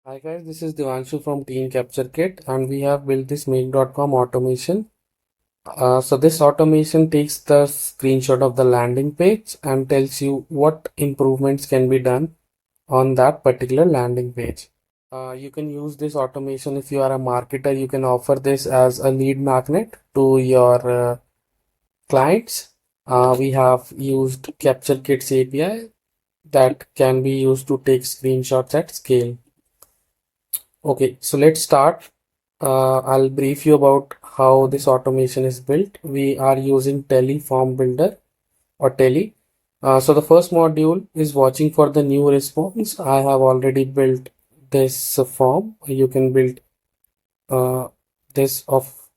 Hi guys, this is Divanshu from Team CaptureKit and we have built this make.com automation. So this automation takes the screenshot of the landing page and tells you what improvements can be done on that particular landing page. You can use this automation if you are a marketer. You can offer this as a lead magnet to your clients. We have used CaptureKit's API that can be used to take screenshots at scale. Okay, so let's start. I'll brief you about how this automation is built. We are using Tally Form Builder or Tally. So the first module is watching for the new response. I have already built this form. You can build uh, this of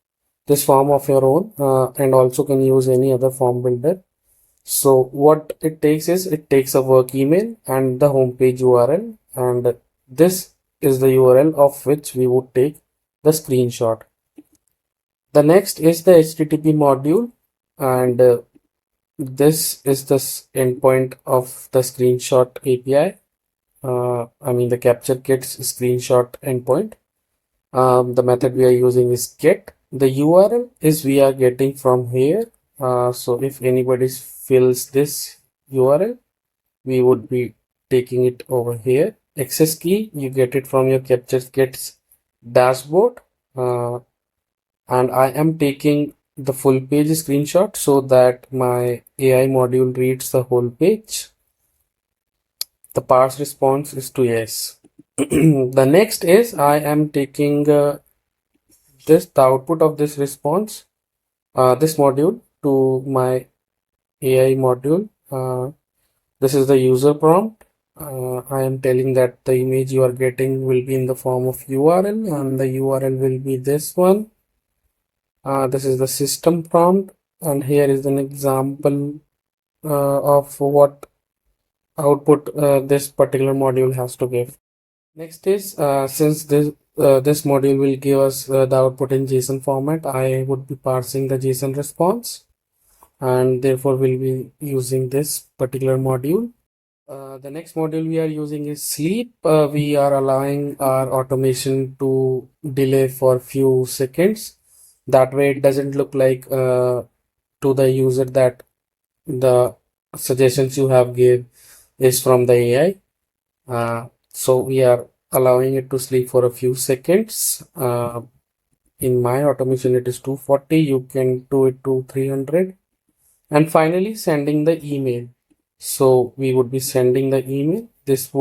this form of your own and also can use any other form builder. So what it takes is it takes a work email and the homepage URL, and this is the URL of which we would take the screenshot. The next is the HTTP module, and this is the endpoint of the screenshot API. I mean the CaptureKit's screenshot endpoint. The method we are using is get. The URL is we are getting from here. So if anybody fills this URL, we would be taking it over here. Access key, you get it from your CaptureKit's dashboard. And I am taking the full page screenshot so that my AI module reads the whole page. The parse response is to yes. The next is I am taking the output of this response, this module to my AI module. This is the user prompt. I am telling that the image you are getting will be in the form of URL and the URL will be this one. This is the system prompt, and here is an example of what output this particular module has to give. Next is since this module will give us the output in JSON format, I would be parsing the JSON response, and therefore we'll be using this particular module. The next module we are using is sleep. We are allowing our automation to delay for few seconds. That way it doesn't look like to the user that the suggestions you have gave is from the AI. So we are allowing it to sleep for a few seconds. In my automation it is 240. You can do it to 300. And finally sending the email. So we would be sending the email. This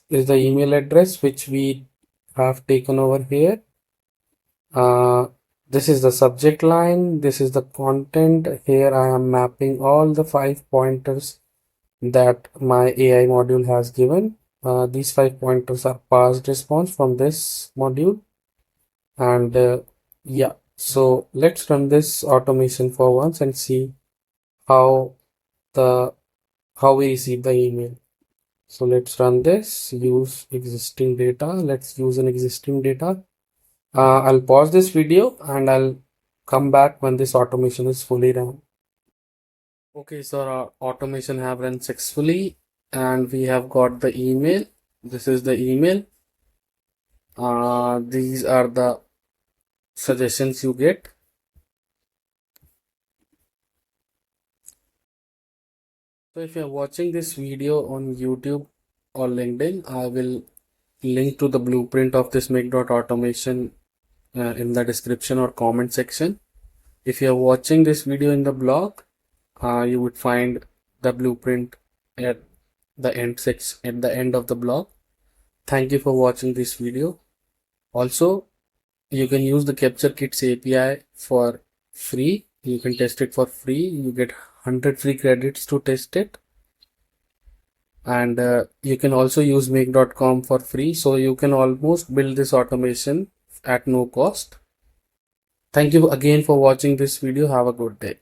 is the email address which we have taken over here. This is the subject line. This is the content. Here I am mapping all the 5 pointers that my AI module has given. These 5 pointers are parsed response from this module. And yeah, so let's run this automation for once and see how we receive the email. So let's run this. Use existing data. Let's use an existing data. I'll pause this video and I'll come back when this automation is fully run. Okay, so our automation have run successfully and we have got the email. This is the email. These are the suggestions you get. So if you're watching this video on YouTube or LinkedIn, I will link to the blueprint of this make.automation in the description or comment section. If you're watching this video in the blog, you would find the blueprint at the end of the blog. Thank you for watching this video. Also, you can use the CaptureKit's API for free. You can test it for free. You get 100 free credits to test it. And you can also use make.com for free. So you can almost build this automation at no cost. Thank you again for watching this video. Have a good day.